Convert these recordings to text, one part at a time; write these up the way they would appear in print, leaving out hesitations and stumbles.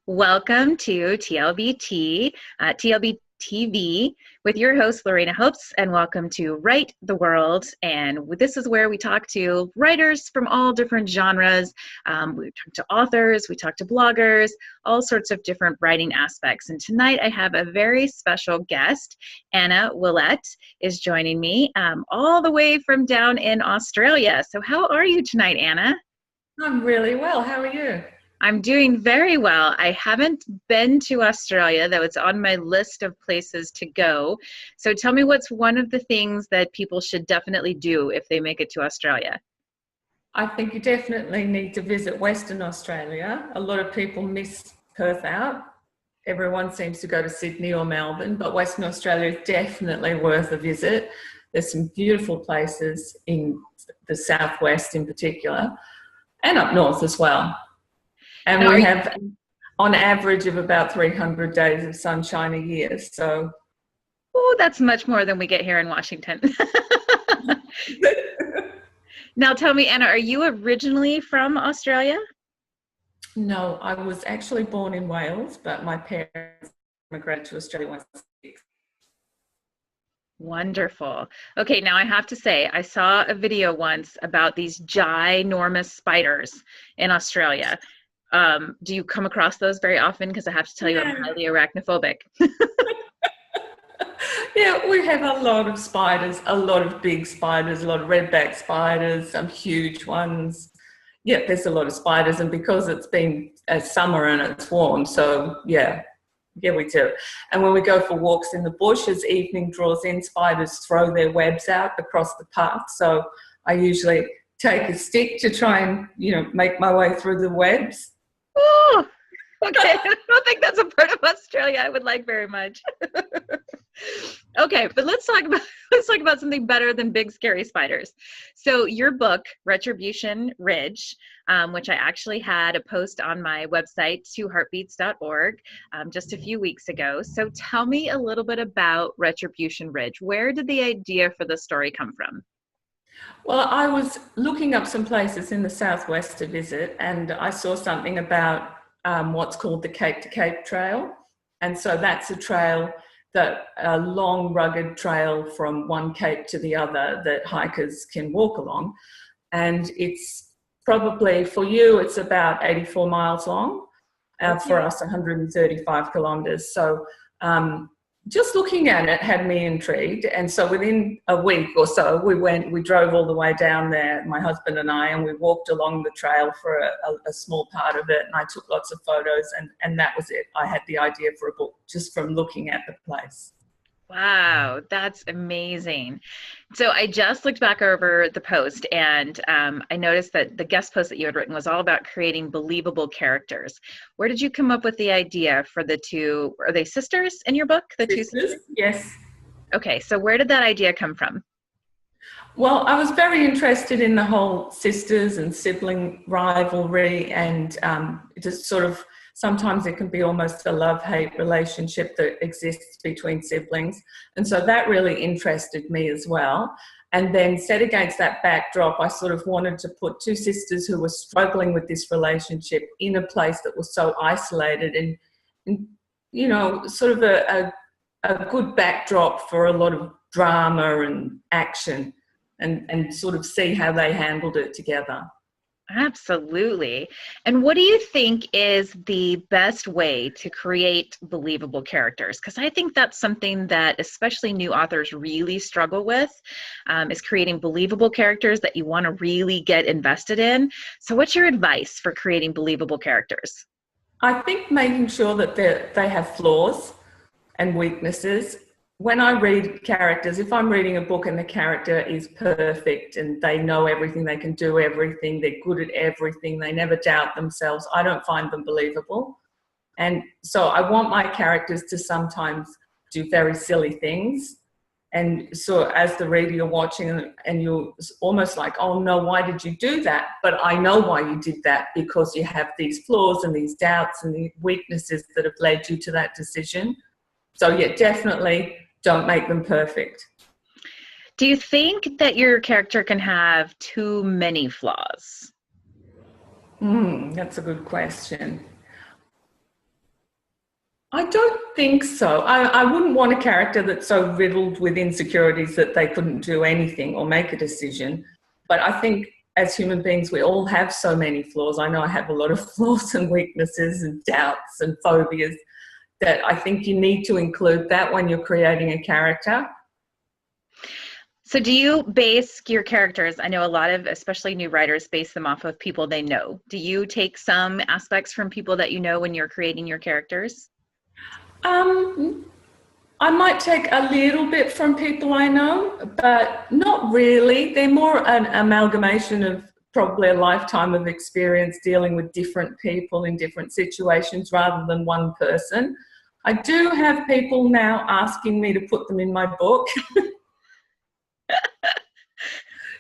Welcome to TLBTV with your host, Lorana Hopes, and welcome to Write the World. And this is where we talk to writers from all different genres. We talk to authors, we talk to bloggers, all sorts of different writing aspects. And tonight I have a very special guest. Anna Willett is joining me all the way from down in Australia. So how are you tonight, Anna? I'm really well. How are you? I'm doing very well. I haven't been to Australia, though it's on my list of places to go. So tell me, what's one of the things that people should definitely do if they make it to Australia? I think you definitely need to visit Western Australia. A lot of people miss Perth out. Everyone seems to go to Sydney or Melbourne, but Western Australia is definitely worth a visit. There's some beautiful places in the southwest in particular, and up north as well. And we have, on average, of about 300 days of sunshine a year. So, oh, that's much more than we get here in Washington. Now, tell me, Anna, are you originally from Australia? No, I was actually born in Wales, but my parents immigrated to Australia when I was 6. Wonderful. Okay, now I have to say, I saw a video once about these ginormous spiders in Australia. Do you come across those very often? Because I have to tell you, I'm highly arachnophobic. Yeah, we have a lot of spiders, a lot of big spiders, a lot of redback spiders, some huge ones. Yeah, there's a lot of spiders, and because it's been summer and it's warm, so yeah, we do. And when we go for walks in the bush, as evening draws in, spiders throw their webs out across the path. So I usually take a stick to try and, make my way through the webs. Oh, okay. I don't think that's a part of Australia I would like very much. Okay, but let's talk about something better than big scary spiders. So your book, Retribution Ridge, which I actually had a post on my website, twoheartbeats.org, just a few weeks ago. So tell me a little bit about Retribution Ridge. Where did the idea for the story come from? Well, I was looking up some places in the southwest to visit, and I saw something about what's called the Cape to Cape Trail. And so that's a long, rugged trail from one cape to the other that hikers can walk along. And it's probably, for you, it's about 84 miles long, for us 135 kilometres. So just looking at it had me intrigued. And so within a week or so, we drove all the way down there, my husband and I, and we walked along the trail for a small part of it. And I took lots of photos, and that was it. I had the idea for a book just from looking at the place. Wow, that's amazing. So I just looked back over the post, and I noticed that the guest post that you had written was all about creating believable characters. Where did you come up with the idea for the two? Are they sisters in your book? The two sisters? Yes. Okay, so where did that idea come from? Well, I was very interested in the whole sisters and sibling rivalry, and just sort of sometimes it can be almost a love-hate relationship that exists between siblings. And so that really interested me as well. And then set against that backdrop, I sort of wanted to put two sisters who were struggling with this relationship in a place that was so isolated and sort of a good backdrop for a lot of drama and action, and sort of see how they handled it together. Absolutely. And what do you think is the best way to create believable characters? Because I think that's something that especially new authors really struggle with, is creating believable characters that you want to really get invested in. So what's your advice for creating believable characters? I think making sure that they have flaws and weaknesses. When I read characters, if I'm reading a book and the character is perfect and they know everything, they can do everything, they're good at everything, they never doubt themselves, I don't find them believable. And so I want my characters to sometimes do very silly things. And so as the reader, you're watching and you're almost like, oh no, why did you do that? But I know why you did that, because you have these flaws and these doubts and the weaknesses that have led you to that decision. So yeah, definitely don't make them perfect. Do you think that your character can have too many flaws? That's a good question. I don't think so. I wouldn't want a character that's so riddled with insecurities that they couldn't do anything or make a decision. But I think as human beings, we all have so many flaws. I know I have a lot of flaws and weaknesses and doubts and phobias that I think you need to include that when you're creating a character. So do you base your characters, I know a lot of, especially new writers, base them off of people they know. Do you take some aspects from people that you know when you're creating your characters? I might take a little bit from people I know, but not really. They're more an amalgamation of probably a lifetime of experience dealing with different people in different situations rather than one person. I do have people now asking me to put them in my book.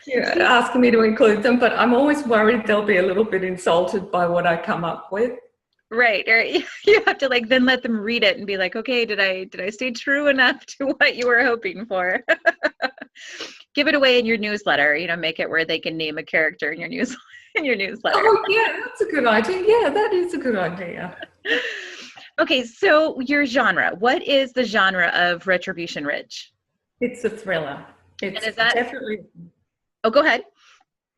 Yeah, asking me to include them, but I'm always worried they'll be a little bit insulted by what I come up with. Right. Or you have to like then let them read it and be like, okay, did I stay true enough to what you were hoping for? Give it away in your newsletter, make it where they can name a character in your newsletter. Oh yeah, that's a good idea. Yeah, that is a good idea. Okay, so your genre. What is the genre of Retribution Ridge? It's a thriller. It's definitely. Oh, go ahead.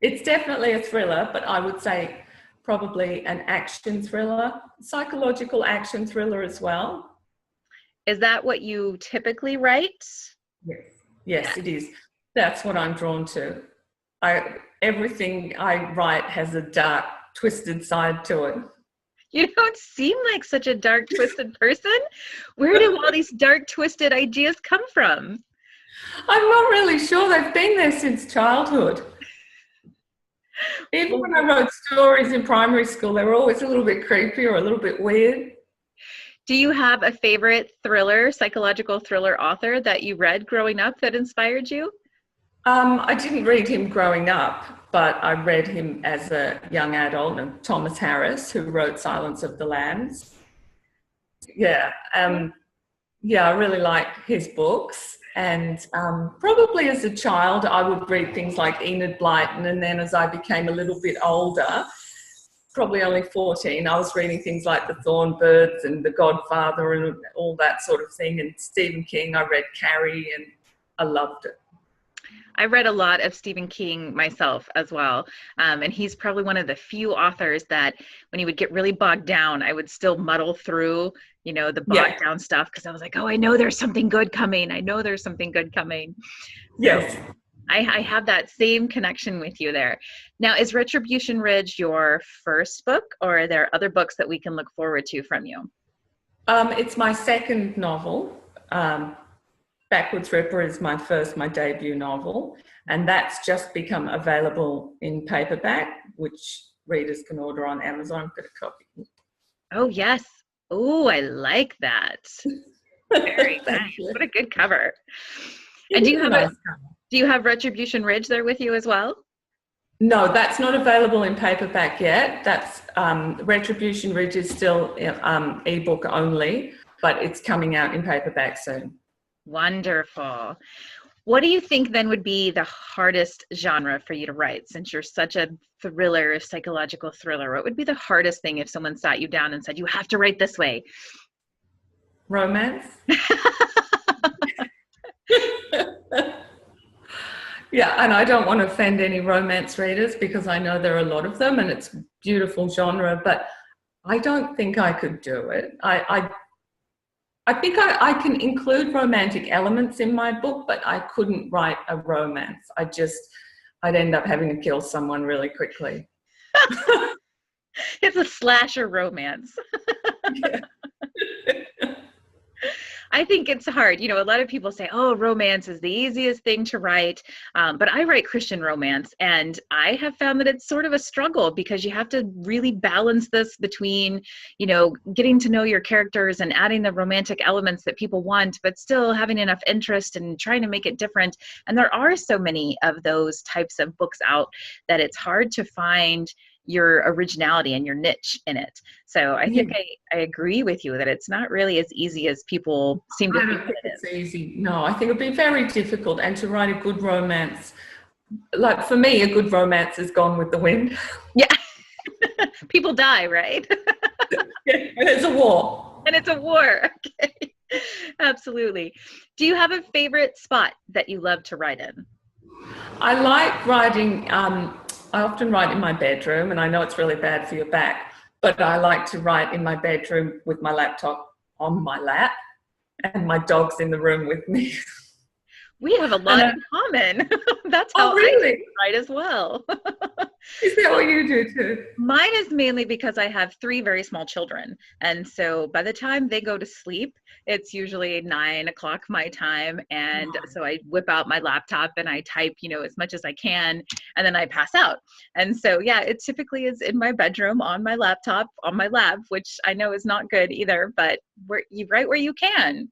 It's definitely a thriller, but I would say probably an action thriller, psychological action thriller as well. Is that what you typically write? Yes, it is. That's what I'm drawn to. Everything I write has a dark, twisted side to it. You don't seem like such a dark, twisted person. Where do all these dark, twisted ideas come from? I'm not really sure. They've been there since childhood. Even when I wrote stories in primary school, they were always a little bit creepy or a little bit weird. Do you have a favorite thriller, psychological thriller author that you read growing up that inspired you? I didn't read him growing up, but I read him as a young adult, and Thomas Harris, who wrote Silence of the Lambs. Yeah, I really like his books. And probably as a child, I would read things like Enid Blyton, and then as I became a little bit older, probably only 14, I was reading things like The Thornbirds and The Godfather and all that sort of thing. And Stephen King, I read Carrie, and I loved it. I read a lot of Stephen King myself as well. And he's probably one of the few authors that when he would get really bogged down, I would still muddle through, the bogged down stuff because I was like, oh, I know there's something good coming. Yes. So I have that same connection with you there. Now, is Retribution Ridge your first book, or are there other books that we can look forward to from you? It's my second novel. Backwards Ripper is my debut novel, and that's just become available in paperback, which readers can order on Amazon. I've got a copy. Oh, yes. Oh, I like that. Very nice. What a good cover. And do you have Retribution Ridge there with you as well? No, that's not available in paperback yet. That's Retribution Ridge is still ebook only, but it's coming out in paperback soon. Wonderful. What do you think then would be the hardest genre for you to write, since you're such a thriller, psychological thriller? What would be the hardest thing if someone sat you down and said, you have to write this way? Romance. Yeah, and I don't want to offend any romance readers because I know there are a lot of them and it's a beautiful genre, but I don't think I could do it. I think I can include romantic elements in my book, but I couldn't write a romance. I'd end up having to kill someone really quickly. It's a slasher romance. Yeah. I think it's hard. A lot of people say, oh, romance is the easiest thing to write. But I write Christian romance, and I have found that it's sort of a struggle because you have to really balance this between, getting to know your characters and adding the romantic elements that people want, but still having enough interest and trying to make it different. And there are so many of those types of books out that it's hard to find your originality and your niche in it. So I think I agree with you that it's not really as easy as people seem to think it's easy. No, I think it'd be very difficult. And to write a good romance, like for me, a good romance is Gone with the Wind. Yeah. People die, right? Yeah, there's a war. And it's a war. Okay. Absolutely. Do you have a favorite spot that you love to write in? I like writing, I often write in my bedroom, and I know it's really bad for your back, but I like to write in my bedroom with my laptop on my lap and my dog's in the room with me. We have a And lot in common. That's how oh, I really? write as well. Is that what you do too? Mine is mainly because I have three very small children. And so by the time they go to sleep, it's usually 9 o'clock my time. And so I whip out my laptop and I type, as much as I can, and then I pass out. And so, yeah, it typically is in my bedroom on my laptop, on my lap, which I know is not good either, but you write where you can.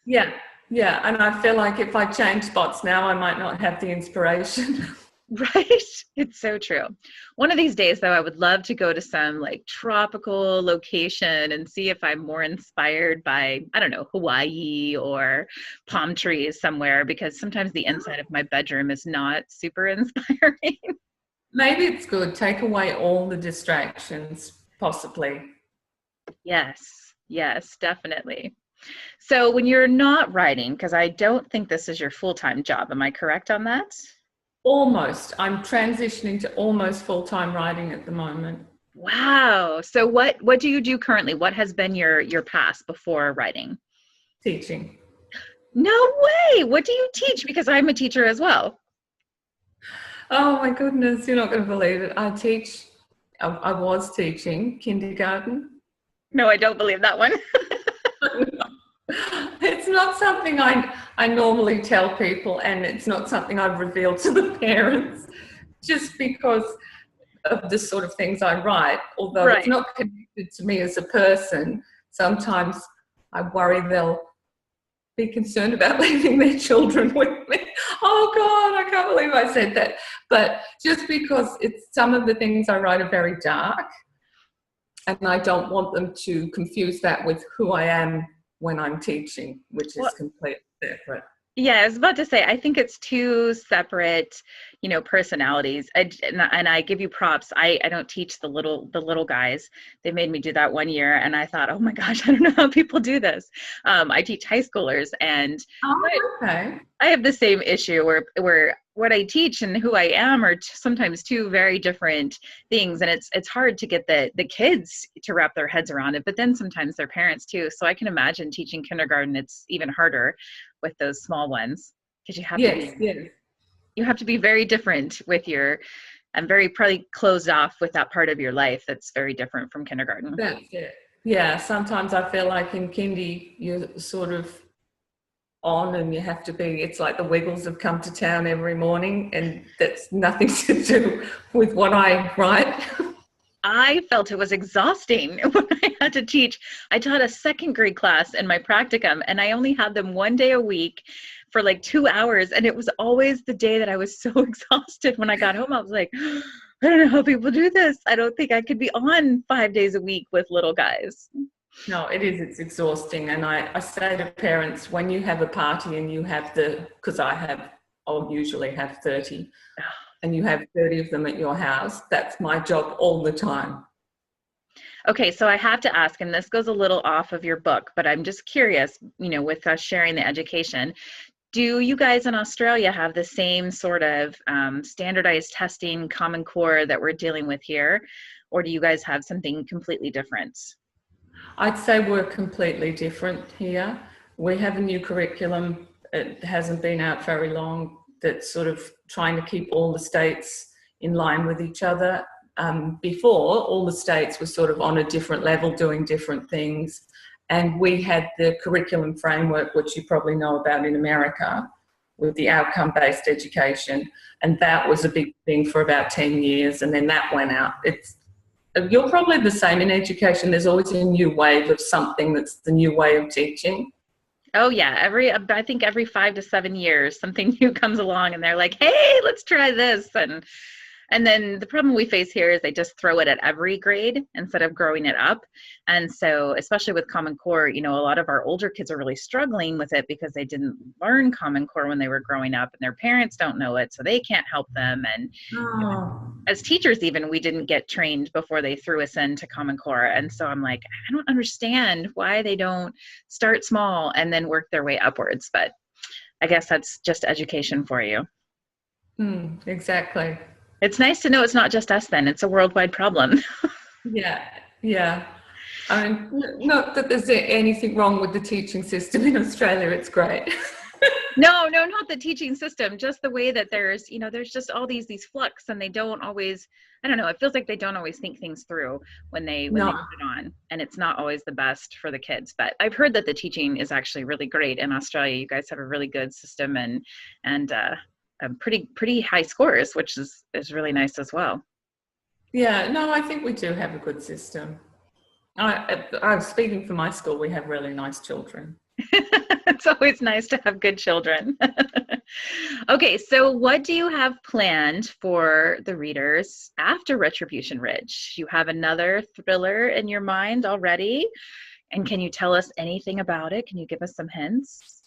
Yeah. Yeah. And I feel like if I change spots now, I might not have the inspiration. Right? It's so true. One of these days, though, I would love to go to some like tropical location and see if I'm more inspired by, I don't know, Hawaii or palm trees somewhere, because sometimes the inside of my bedroom is not super inspiring. Maybe it's good. Take away all the distractions, possibly. Yes, definitely. So when you're not writing, because I don't think this is your full-time job, am I correct on that? Almost. I'm transitioning to almost full-time writing at the moment. Wow. So what do you do currently? What has been your past before writing? Teaching. No way. What do you teach? Because I'm a teacher as well. Oh my goodness, you're not going to believe it. I was teaching kindergarten. No, I don't believe that one. It's not something I normally tell people, and it's not something I've revealed to the parents, just because of the sort of things I write. Although Right. It's not connected to me as a person, sometimes I worry they'll be concerned about leaving their children with me. Oh God, I can't believe I said that. But just because some of the things I write are very dark, and I don't want them to confuse that with who I am when I'm teaching, which is completely separate. Yeah, I was about to say, I think it's two separate, personalities. And I give you props. I don't teach the little guys. They made me do that one year, and I thought, oh my gosh, I don't know how people do this. I teach high schoolers, and Okay. I have the same issue where what I teach and who I am are sometimes two very different things, and it's hard to get the kids to wrap their heads around it, but then sometimes their parents too. So I can imagine teaching kindergarten, it's even harder with those small ones, because you have to be very different with and very probably closed off with that part of your life that's very different from kindergarten. That's it. Yeah, sometimes I feel like in kindy you're sort of on, and you have to be, it's like the Wiggles have come to town every morning, and that's nothing to do with what I write. I felt it was exhausting when I had to teach. I taught a second grade class in my practicum, and I only had them one day a week for like 2 hours. And it was always the day that I was so exhausted. When I got home, I was like, I don't know how people do this. I don't think I could be on 5 days a week with little guys. No, it is. It's exhausting. And I say to parents, when you have a party and you have because I'll usually have 30, and you have 30 of them at your house, that's my job all the time. Okay, so I have to ask, and this goes a little off of your book, but I'm just curious, with us sharing the education, do you guys in Australia have the same sort of standardized testing, Common Core that we're dealing with here, or do you guys have something completely different? I'd say we're completely different here. We have a new curriculum. It hasn't been out very long, that's sort of trying to keep all the states in line with each other. Before, all the states were sort of on a different level doing different things. And we had the curriculum framework, which you probably know about in America, with the outcome-based education. And that was a big thing for about 10 years. And then that went out. You're probably the same in education. There's always a new wave of something that's the new way of teaching. Oh yeah, I think every 5 to 7 years, something new comes along, and they're like, "Hey, let's try this." And And then the problem we face here is they just throw it at every grade instead of growing it up. And so, especially with Common Core, a lot of our older kids are really struggling with it because they didn't learn Common Core when they were growing up, and their parents don't know it, so they can't help them. And Oh. as teachers, even, we didn't get trained before they threw us into Common Core. And so I'm like, I don't understand why they don't start small and then work their way upwards. But I guess that's just education for you. Exactly. It's nice to know it's not just us then. It's a worldwide problem. Yeah. I mean, not that there's anything wrong with the teaching system in Australia. It's great. No, not the teaching system, just the way that there's just all these flux, and they don't always, I don't know, it feels like they don't always think things through when they put it on, and it's not always the best for the kids. But I've heard that the teaching is actually really great in Australia. You guys have a really good system and pretty high scores, which is really nice as well. Yeah, no, I think we do have a good system. I'm speaking for my school. We have really nice children. It's always nice to have good children. Okay, so what do you have planned for the readers after Retribution Ridge? You have another thriller in your mind already, and can you tell us anything about it? Can you give us some hints?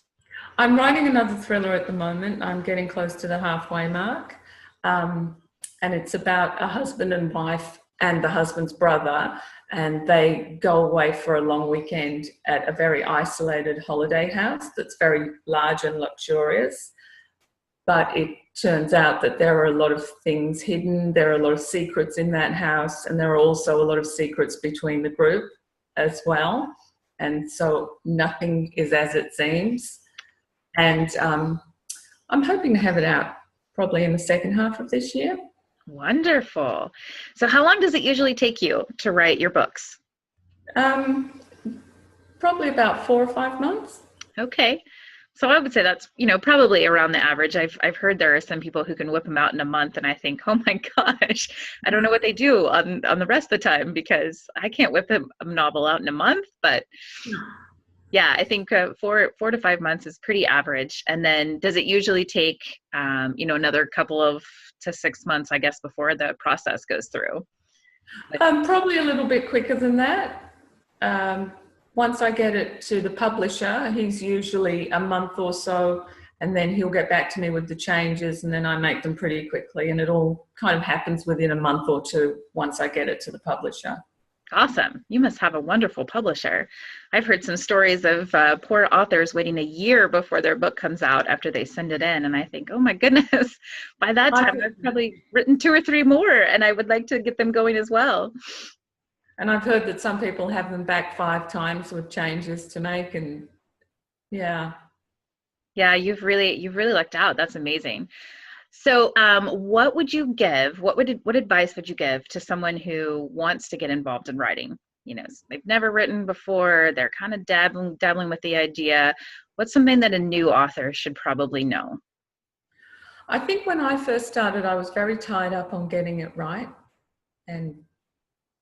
I'm writing another thriller at the moment. I'm getting close to the halfway mark, and it's about a husband and wife and the husband's brother, and they go away for a long weekend at a very isolated holiday house that's very large and luxurious. But it turns out that there are a lot of things hidden. There are a lot of secrets in that house, and there are also a lot of secrets between the group as well. And so nothing is as it seems. And I'm hoping to have it out probably in the second half of this year. Wonderful. So how long does it usually take you to write your books? Probably about 4 or 5 months. Okay. So I would say that's, probably around the average. I've heard there are some people who can whip them out in a month, and I think, oh my gosh, I don't know what they do on the rest of the time, because I can't whip a novel out in a month. But yeah, I think 4 to 5 months is pretty average. And then does it usually take, another couple to 6 months, I guess, before the process goes through? Probably a little bit quicker than that. Once I get it to the publisher, he's usually a month or so, and then he'll get back to me with the changes, and then I make them pretty quickly, and it all kind of happens within a month or two once I get it to the publisher. Awesome. You must have a wonderful publisher. I've heard some stories of poor authors waiting a year before their book comes out after they send it in. And I think, oh my goodness, by that time I've probably written 2 or 3 more, and I would like to get them going as well. And I've heard that some people have them back 5 times with changes to make, and yeah. Yeah, you've really lucked out. That's amazing. So what advice would you give to someone who wants to get involved in writing? They've never written before, they're kind of dabbling with the idea. What's something that a new author should probably know? I think when I first started, I was very tied up on getting it right and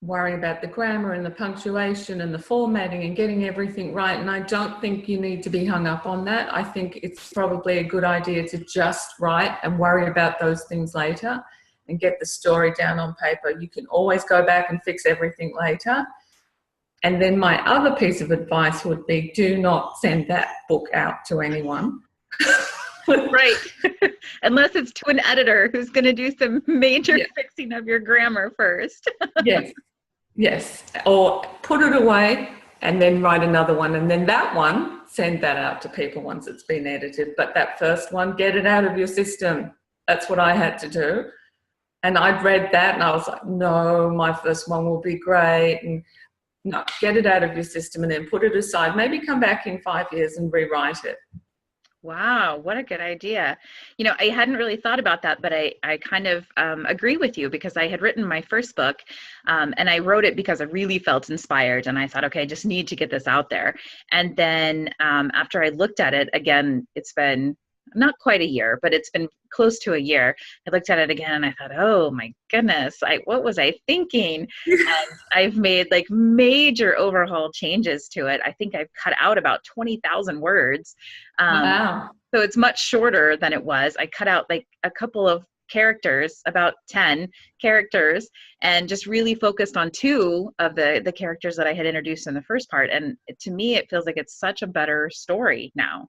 worrying about the grammar and the punctuation and the formatting and getting everything right. And I don't think you need to be hung up on that. I think it's probably a good idea to just write and worry about those things later and get the story down on paper. You can always go back and fix everything later. And then my other piece of advice would be, do not send that book out to anyone. Right. Unless it's to an editor who's going to do some major fixing of your grammar first. Yes. Or put it away and then write another one. And then that one, send that out to people once it's been edited. But that first one, get it out of your system. That's what I had to do. And I'd read that and I was like, no, my first one will be great. And no, get it out of your system and then put it aside. Maybe come back in 5 years and rewrite it. Wow, what a good idea. I hadn't really thought about that, but I kind of agree with you, because I had written my first book and I wrote it because I really felt inspired, and I thought, okay, I just need to get this out there. And then after I looked at it again, it's been not quite a year, but it's been close to a year. I looked at it again and I thought, oh my goodness, what was I thinking? And I've made major overhaul changes to it. I think I've cut out about 20,000 words. Wow. So it's much shorter than it was. I cut out a couple of characters, about 10 characters, and just really focused on 2 of the characters that I had introduced in the first part. And to me, it feels like it's such a better story now.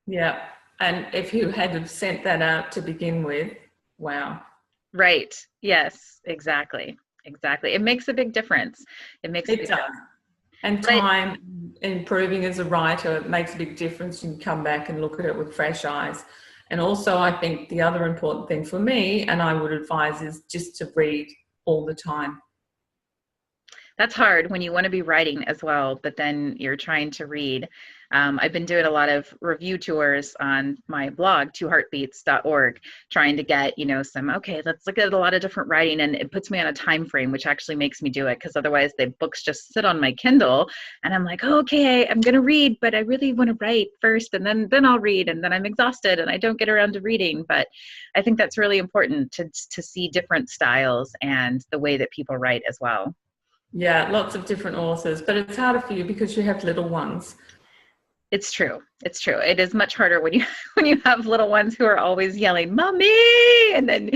Yeah. And if you had have sent that out to begin with, wow. Right. Yes, exactly. Exactly. It makes a big difference. It makes a big difference. And time improving as a writer, it makes a big difference. You can come back and look at it with fresh eyes. And also, I think the other important thing for me, and I would advise, is just to read all the time. That's hard when you want to be writing as well, but then you're trying to read. I've been doing a lot of review tours on my blog, twoheartbeats.org, trying to get, okay, let's look at a lot of different writing, and it puts me on a time frame, which actually makes me do it, because otherwise the books just sit on my Kindle, and I'm like, oh, okay, I'm going to read, but I really want to write first, and then I'll read, and then I'm exhausted, and I don't get around to reading. But I think that's really important to see different styles and the way that people write as well. Yeah, lots of different authors, but it's harder for you because you have little ones. It's true. It's true. It is much harder when you have little ones who are always yelling, "Mommy!" And then,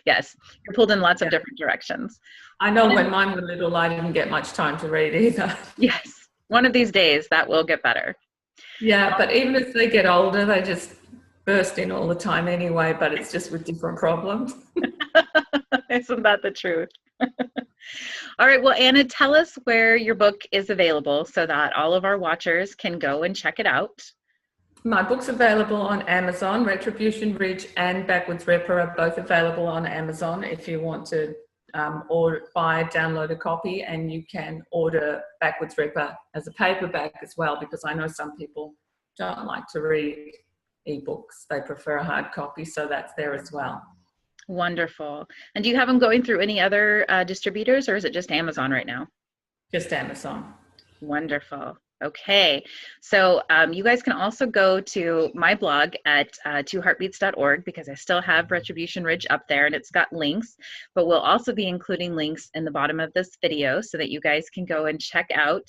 yes, you're pulled in lots of different directions. I know when mine were little, I didn't get much time to read either. Yes. One of these days that will get better. Yeah, but even as they get older, they just burst in all the time anyway, but it's just with different problems. Isn't that the truth? All right. Well, Anna, tell us where your book is available so that all of our watchers can go and check it out. My book's available on Amazon. Retribution Ridge and Backwards Ripper are both available on Amazon if you want to download a copy, and you can order Backwards Ripper as a paperback as well, because I know some people don't like to read ebooks. They prefer a hard copy, so that's there as well. Wonderful. And do you have them going through any other distributors, or is it just Amazon right now? Just Amazon. Wonderful. Okay. So you guys can also go to my blog at twoheartbeats.org, because I still have Retribution Ridge up there, and it's got links, but we'll also be including links in the bottom of this video so that you guys can go and check out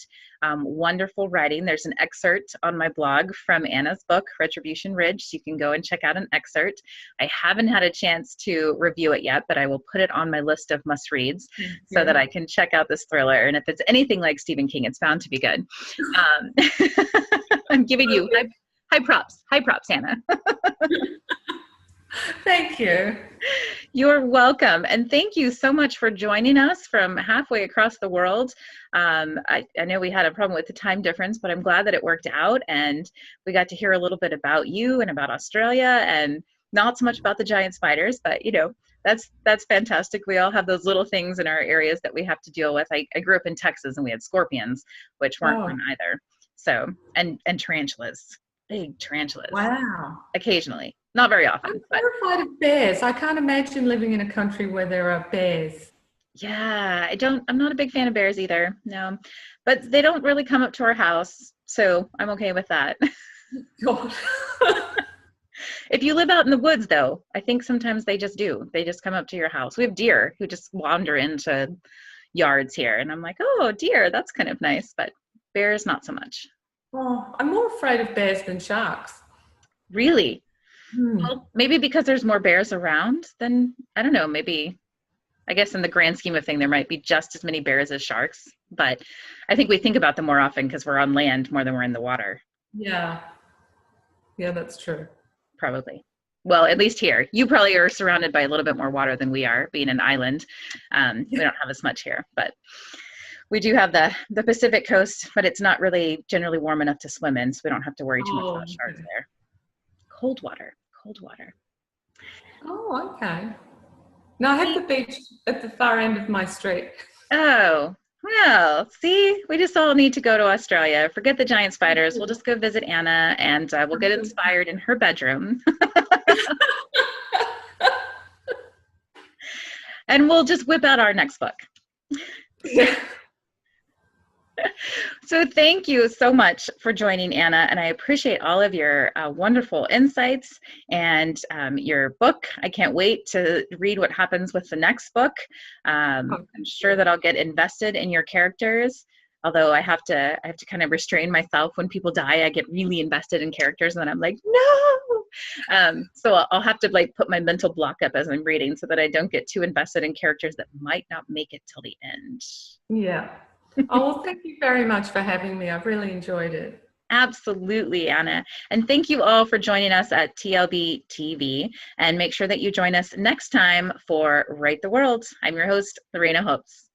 wonderful writing. There's an excerpt on my blog from Anna's book, Retribution Ridge. So you can go and check out an excerpt. I haven't had a chance to review it yet, but I will put it on my list of must-reads so that I can check out this thriller. And if it's anything like Stephen King, it's bound to be good. I'm giving you high props, Anna. Thank you. You're welcome. And thank you so much for joining us from halfway across the world. I know we had a problem with the time difference, but I'm glad that it worked out, and we got to hear a little bit about you and about Australia, and not so much about the giant spiders, but that's fantastic. We all have those little things in our areas that we have to deal with. I grew up in Texas, and we had scorpions, which weren't fun either. So, and tarantulas, big tarantulas. Wow. Occasionally, not very often. I'm terrified of bears. I can't imagine living in a country where there are bears. Yeah, I'm not a big fan of bears either. No, but they don't really come up to our house, so I'm okay with that. God. If you live out in the woods, though, I think sometimes they just do. They just come up to your house. We have deer who just wander into yards here, and I'm like, oh, deer, that's kind of nice, but bears, not so much. Oh, I'm more afraid of bears than sharks. Really? Well, maybe because there's more bears around, then, I don't know, maybe, I guess in the grand scheme of things, there might be just as many bears as sharks, but I think we think about them more often because we're on land more than we're in the water. Yeah. Yeah, that's true. Probably. Well, at least here. You probably are surrounded by a little bit more water than we are, being an island. We don't have as much here, but we do have the Pacific coast, but it's not really generally warm enough to swim in, so we don't have to worry too much about sharks there. Cold water. Oh, okay. No, I have the beach at the far end of my street. Oh, well, see, we just all need to go to Australia. Forget the giant spiders. We'll just go visit Anna, and we'll get inspired in her bedroom. And we'll just whip out our next book. So thank you so much for joining, Anna, and I appreciate all of your wonderful insights and your book. I can't wait to read what happens with the next book. I'm sure that I'll get invested in your characters, although I have to kind of restrain myself. When people die, I get really invested in characters, and then I'm like, no, So I'll have to like put my mental block up as I'm reading so that I don't get too invested in characters that might not make it till the end. Yeah. Oh, well, thank you very much for having me. I've really enjoyed it. Absolutely, Anna. And thank you all for joining us at TLBTV. And make sure that you join us next time for Write the World. I'm your host, Lorana Hopes.